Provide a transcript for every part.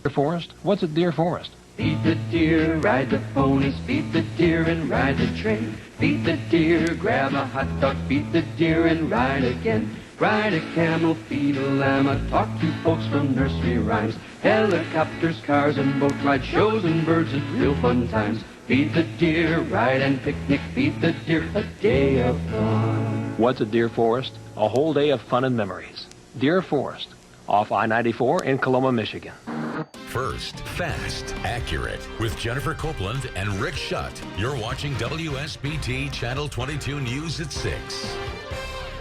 Deer forest? What's a deer forest? Feed the deer, ride the ponies, feed the deer and ride the train. Feed the deer, grab a hot dog, feed the deer and ride again. Ride a camel, feed a llama, talk to folks from nursery rhymes. Helicopters, cars and boat rides, shows and birds and real fun times. Feed the deer, ride and picnic, feed the deer, a day of fun. What's a deer forest? A whole day of fun and memories. Deer Forest, off I-94 in Coloma, Michigan. First, fast, accurate. With Jennifer Copeland and Rick Schutt. You're watching WSBT Channel 22 News at 6.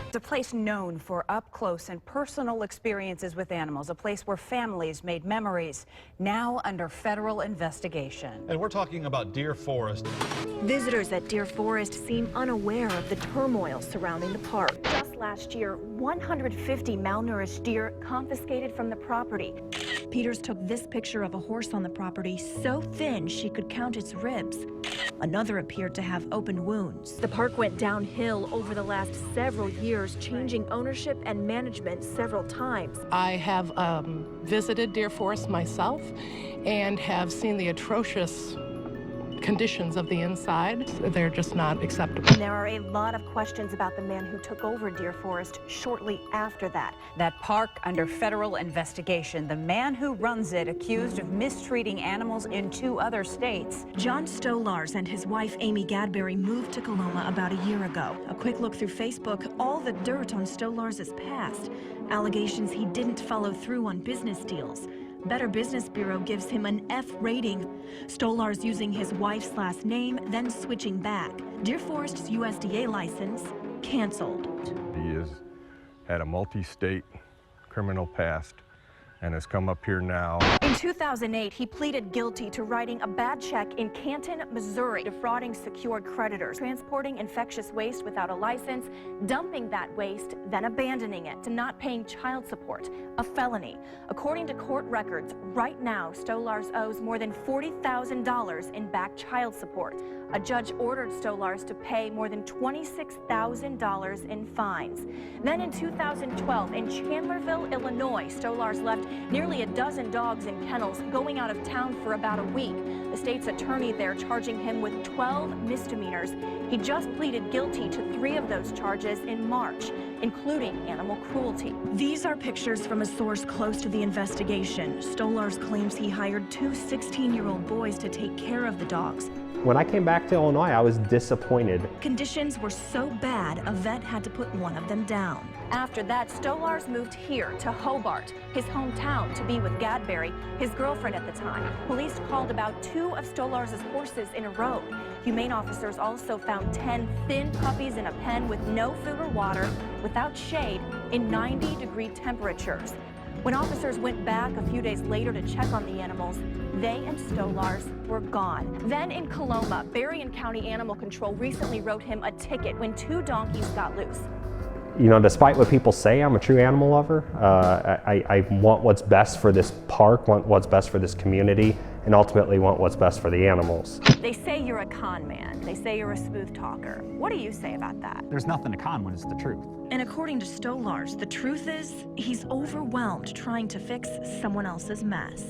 It's a place known for up-close and personal experiences with animals, a place where families made memories, now under federal investigation. And we're talking about Deer Forest. Visitors at Deer Forest seem unaware of the turmoil surrounding the park. Just last year, 150 malnourished deer confiscated from the property. Peters took this picture of a horse on the property so thin she could count its ribs. Another appeared to have open wounds. The park went downhill over the last several years, changing ownership and management several times. I have visited Deer Forest myself and have seen the atrocious conditions of the inside. They're just not acceptable. And there are a lot of questions about the man who took over Deer Forest shortly after that. That park under federal investigation. The man who runs it accused of mistreating animals in 2 other states. John Stolars and his wife Amy Gadberry moved to Coloma about a year ago. A quick look through Facebook, all the dirt on Stolars' past. Allegations he didn't follow through on business deals. Better Business Bureau gives him an F rating. Stolars using his wife's last name, then switching back. Deer Forest's USDA license canceled. He has had a multi-state criminal past and has come up here now. In 2008, he pleaded guilty to writing a bad check in Canton, Missouri, defrauding secured creditors, transporting infectious waste without a license, dumping that waste, then abandoning it, to not paying child support, a felony. According to court records, right now, Stolars owes more than $40,000 in back child support. A judge ordered Stolars to pay more than $26,000 in fines. Then in 2012, in Chandlerville, Illinois, Stolars left nearly a dozen dogs in kennels, going out of town for about a week. The state's attorney there charging him with 12 misdemeanors. He just pleaded guilty to 3 of those charges in March, including animal cruelty. These are pictures from a source close to the investigation. Stolars claims he hired 2 16-year-old boys to take care of the dogs. When I came back to Illinois, I was disappointed. Conditions were so bad, a vet had to put one of them down. After that, Stolars moved here to Hobart, his hometown, to be with Gadberry, his girlfriend at the time. Police called about 2 of Stolars' horses in a row. Humane officers also found 10 thin puppies in a pen with no food or water, without shade, in 90-degree temperatures. When officers went back a few days later to check on the animals, they and Stolars were gone. Then in Coloma, Berrien County Animal Control recently wrote him a ticket when 2 donkeys got loose. You know, despite what people say, I'm a true animal lover. I want what's best for this park, want what's best for this community, and ultimately want what's best for the animals. They say you're a con man. They say you're a smooth talker. What do you say about that? There's nothing to con when it's the truth. And according to Stolars, the truth is he's overwhelmed trying to fix someone else's mess.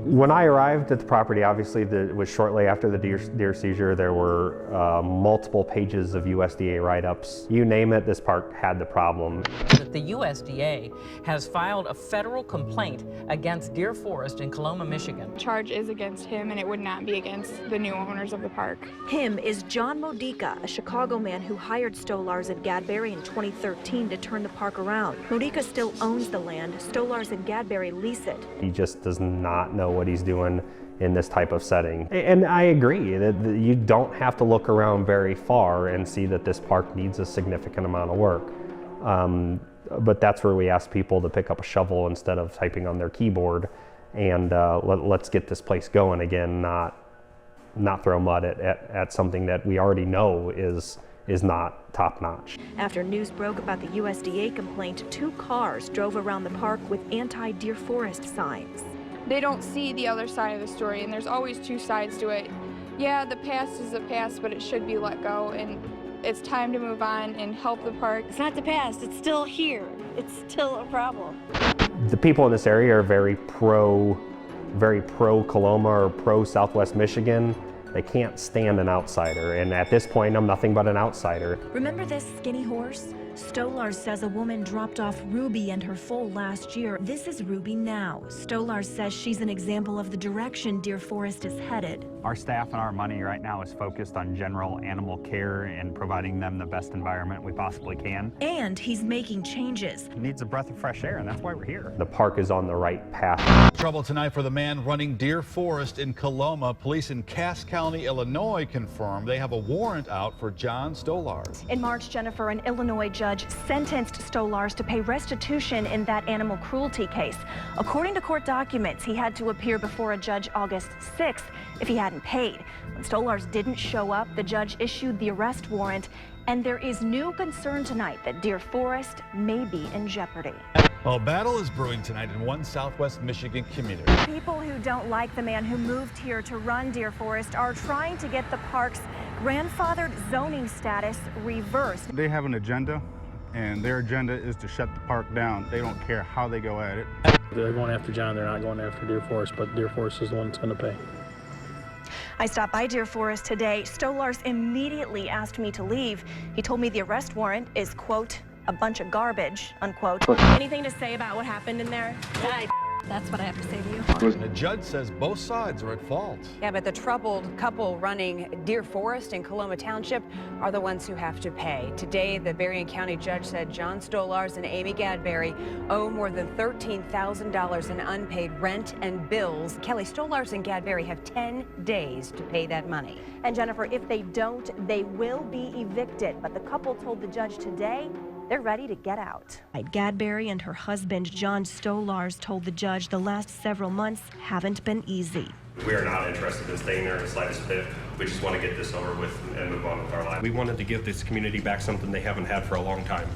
When I arrived at the property, obviously it was shortly after the deer seizure. There were multiple pages of USDA write-ups. You name it, this park had the problem. The USDA has filed a federal complaint against Deer Forest in Coloma, Michigan. The charge is against him, and it would not be against the new owners of the park. Him is John Modica, a Chicago man who hired Stolars and Gadberry in 2013 to turn the park around. Modica still owns the land. Stolars and Gadberry lease it. He just does not know what he's doing in this type of setting. And I agree that you don't have to look around very far and see that this park needs a significant amount of work. But that's where we ask people to pick up a shovel instead of typing on their keyboard, and let's get this place going again, not throw mud at something that we already know is not top-notch. After news broke about the USDA complaint, 2 cars drove around the park with anti-Deer Forest signs. They don't see the other side of the story, and there's always 2 sides to it. Yeah, the past is the past, but it should be let go, and it's time to move on and help the park. It's not the past, it's still here. It's still a problem. The people in this area are very pro very pro-Coloma or pro-Southwest Michigan. They can't stand an outsider, and at this point, I'm nothing but an outsider. Remember this skinny horse? Stolar says a woman dropped off Ruby and her foal last year. This is Ruby now. Stolar says she's an example of the direction Deer Forest is headed. Our staff and our money right now is focused on general animal care and providing them the best environment we possibly can. And he's making changes. It needs a breath of fresh air, and that's why we're here. The park is on the right path. Trouble tonight for the man running Deer Forest in Coloma. Police in Cass County, Illinois confirmed they have a warrant out for John Stolars. In March, Jennifer, an Illinois judge sentenced Stolars to pay restitution in that animal cruelty case. According to court documents, he had to appear before a judge August 6th if he hadn't paid. When Stolars didn't show up, the judge issued the arrest warrant, and there is new concern tonight that Deer Forest may be in jeopardy. Well, battle is brewing tonight in one Southwest Michigan community. People who don't like the man who moved here to run Deer Forest are trying to get the park's grandfathered zoning status reversed. They have an agenda, and their agenda is to shut the park down. They don't care how they go at it. They're going after John, they're not going after Deer Forest, but Deer Forest is the one that's going to pay. I stopped by Deer Forest today. Stolars immediately asked me to leave. He told me the arrest warrant is, quote, a bunch of garbage, unquote. Anything to say about what happened in there? That's what I have to say to you. And the judge says both sides are at fault. Yeah, but the troubled couple running Deer Forest in Coloma Township are the ones who have to pay. Today, the Berrien County judge said John Stolars and Amy Gadberry owe more than $13,000 in unpaid rent and bills. Kelly, Stolars and Gadberry have 10 days to pay that money. And Jennifer, if they don't, they will be evicted. But the couple told the judge today they're ready to get out. Gadberry and her husband, John Stolars, told the judge the last several months haven't been easy. We are not interested in staying there in the slightest bit. We just want to get this over with and move on with our lives. We wanted to give this community back something they haven't had for a long time.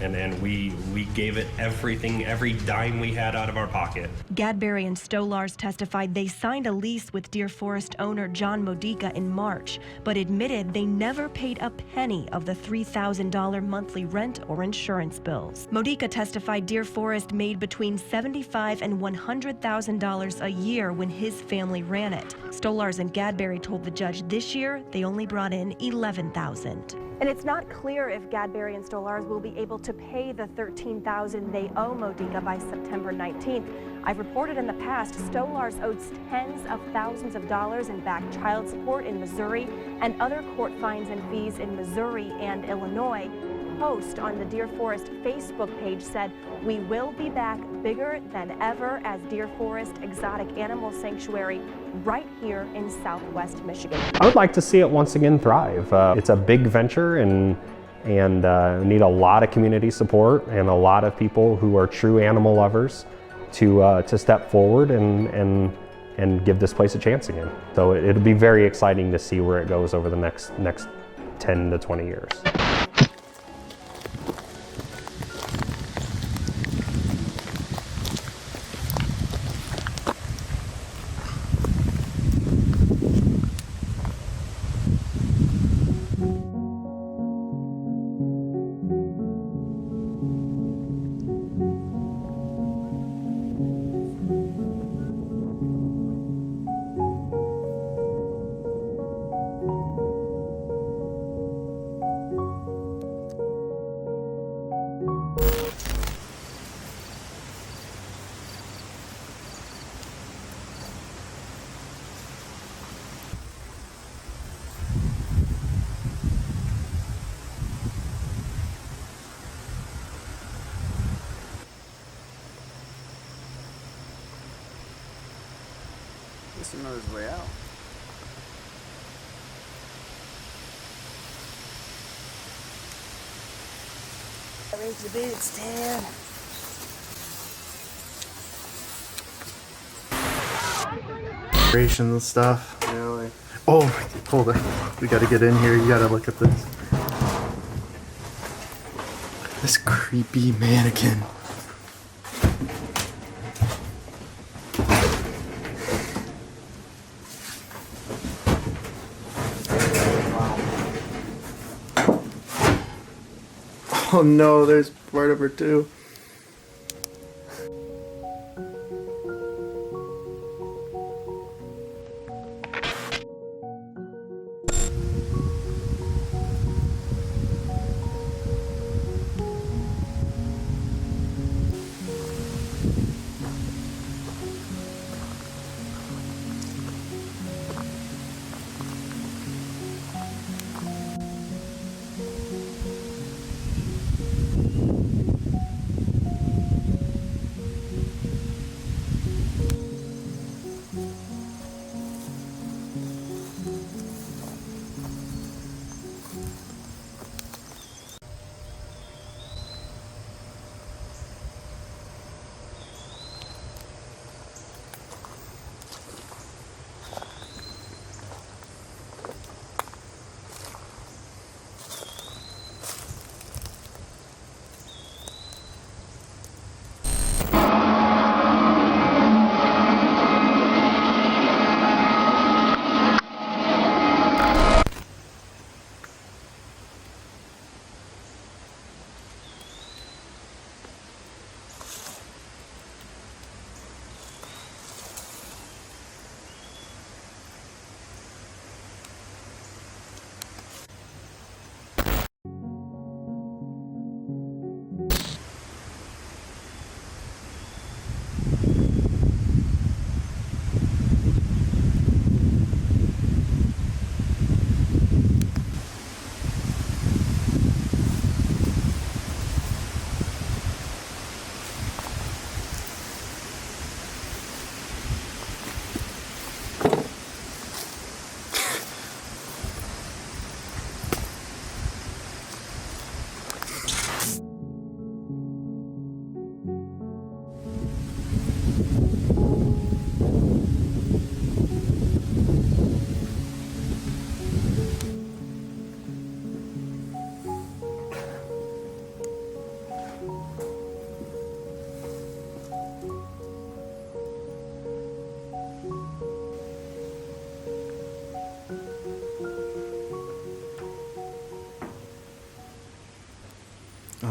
And we gave it everything, every dime we had out of our pocket. Gadberry and Stolars testified they signed a lease with Deer Forest owner John Modica in March, but admitted they never paid a penny of the $3,000 monthly rent or insurance bills. Modica testified Deer Forest made between $75,000 and $100,000 a year when his family ran it. Stolars and Gadberry told the judge this year they only brought in $11,000. And it's not clear if Gadberry and Stolars will be able to pay the $13,000 they owe Modica by September 19th. I've reported in the past Stolars owed tens of thousands of dollars in back child support in Missouri and other court fines and fees in Missouri and Illinois. Post on the Deer Forest Facebook page said, "We will be back bigger than ever as Deer Forest Exotic Animal Sanctuary right here in Southwest Michigan." I would like to see it once again thrive. It's a big venture and need a lot of community support and a lot of people who are true animal lovers to step forward and give this place a chance again. So it'll be very exciting to see where it goes over the next 10 to 20 years. This is his way out. Raise the boots, Dad. And stuff. Really? Oh, hold on. We gotta get in here. You gotta look at this. This creepy mannequin. Oh no, there's part of her too.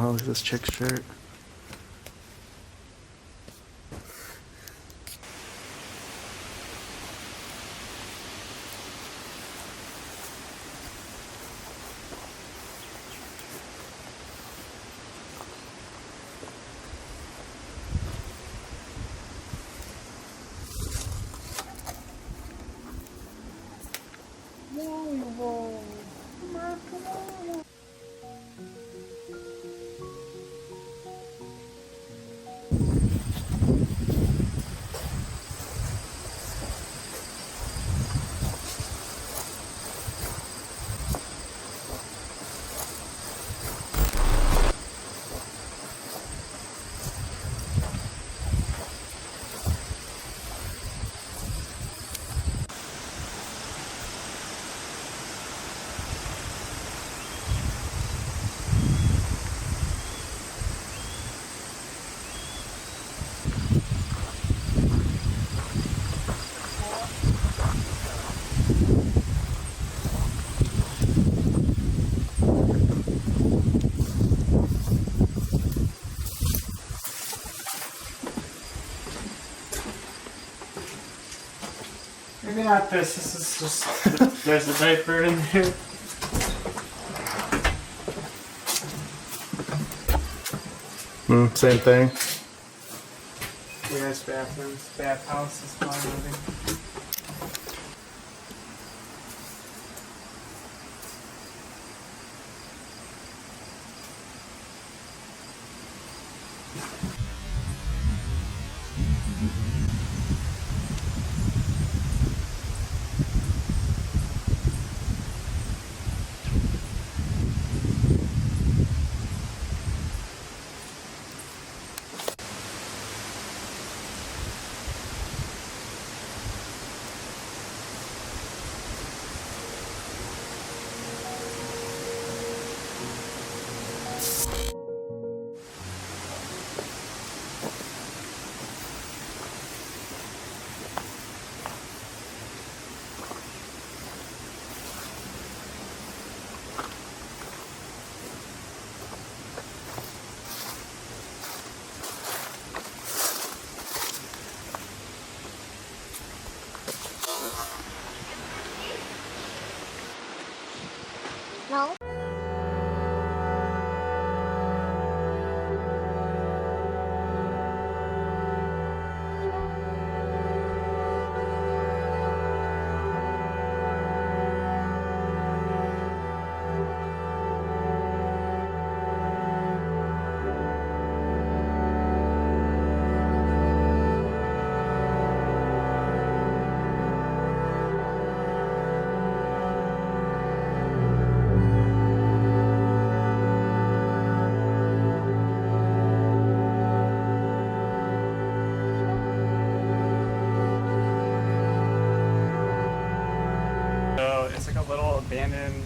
Oh, look at this chick's shirt. Maybe not this. This is just there's a diaper in there. Same thing. Yes, bathrooms, bathhouse is fine living. No. So it's like a little abandoned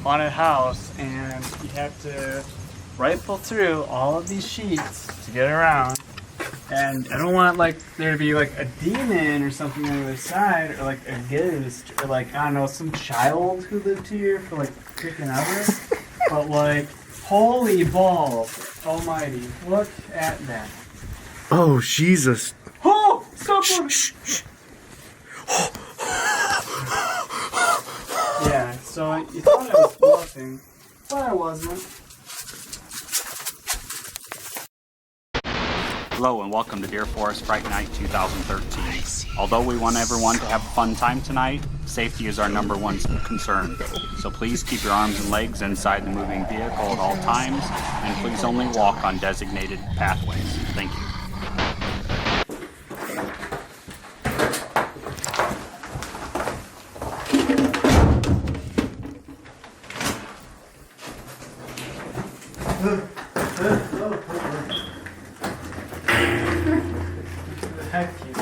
haunted house, and you have to rifle through all of these sheets to get around. And I don't want like there to be like a demon or something on the other side, or like a ghost, or like, I don't know, some child who lived here for like freaking ever. But like, holy balls almighty, look at that. Oh, Jesus. Oh, stop moving. Yeah, so you thought I was bluffing, but I wasn't. Hello and welcome to Deer Forest Fright Night 2013. Although we want everyone to have a fun time tonight, safety is our #1 concern. So please keep your arms and legs inside the moving vehicle at all times, and please only walk on designated pathways. Thank you. Heck you.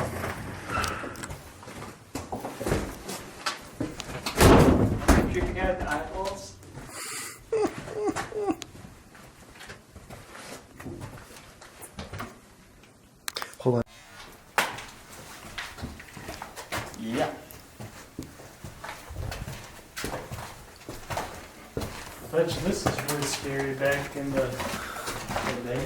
Creeping out the eyeballs. Hold on. Yeah. I bet you this is really scary back in the today.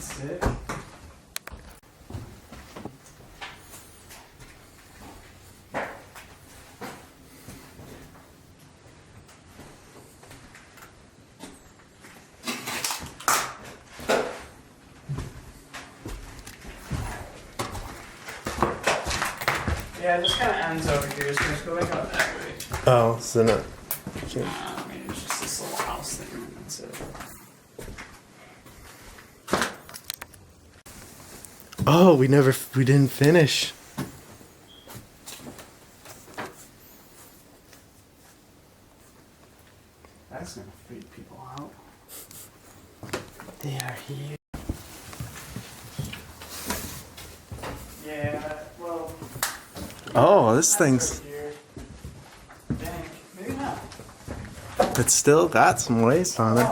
Sick. Yeah, it just kind of ends over here, so just go back out that way. Oh, so not. I mean, it's just this little house thing, and that's it. Oh, we didn't finish. That's gonna freak people out. They are here. Yeah, well. Oh, this thing's. Maybe not. It's still got some waste on it.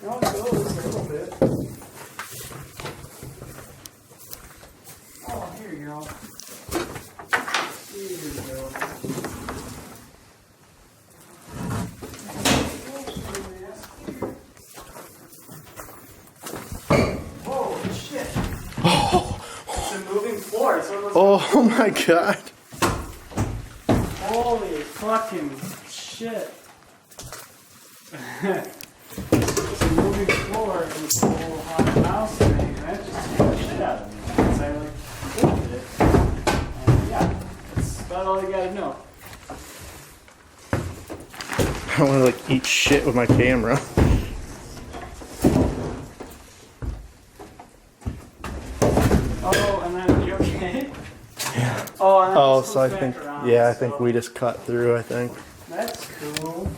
No, it goes a little bit. Oh, here you go. Here you go. Whoa, shit. Oh, It's a moving floor. It's one of those. oh my God. Holy fucking shit. It's a moving floor and it's a little haunted house thing, and that just scared the shit out of me. Because I like lifted it. And yeah, that's about all you gotta know. I don't want to like eat shit with my camera. Oh, and then you okay? Yeah. Oh, and then Oh, this so I goes think, back around, yeah, I so think we just cut through, I think. That's cool.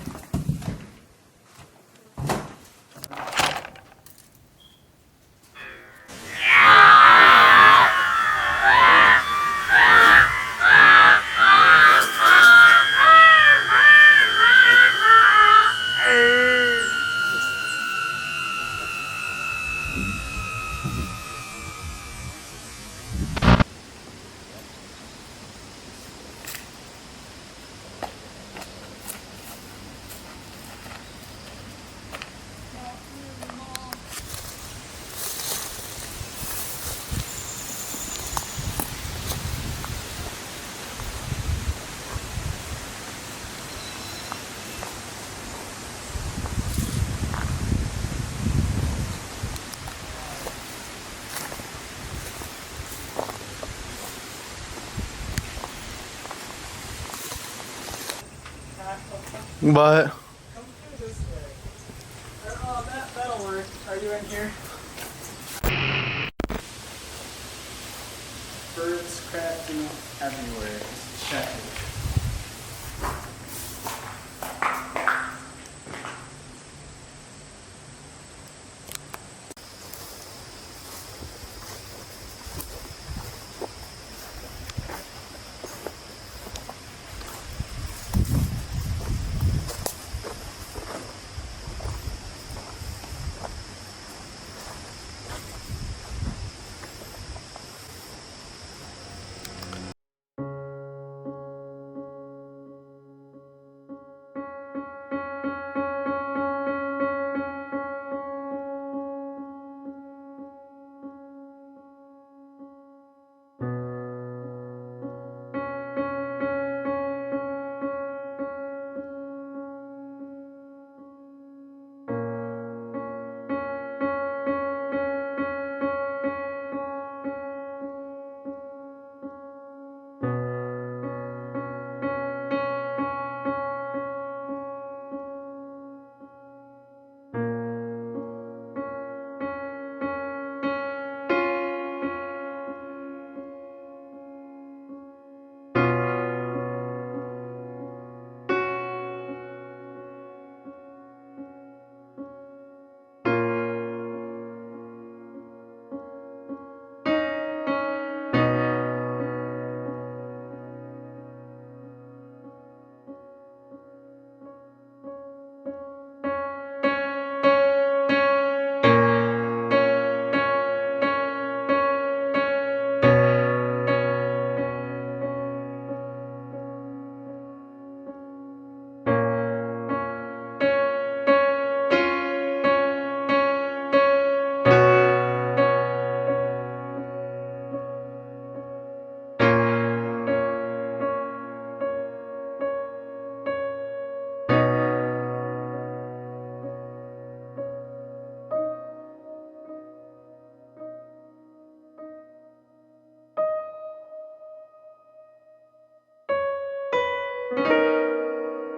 But Oh, that'll work. Are you in here? Birds cracking everywhere. Just check it.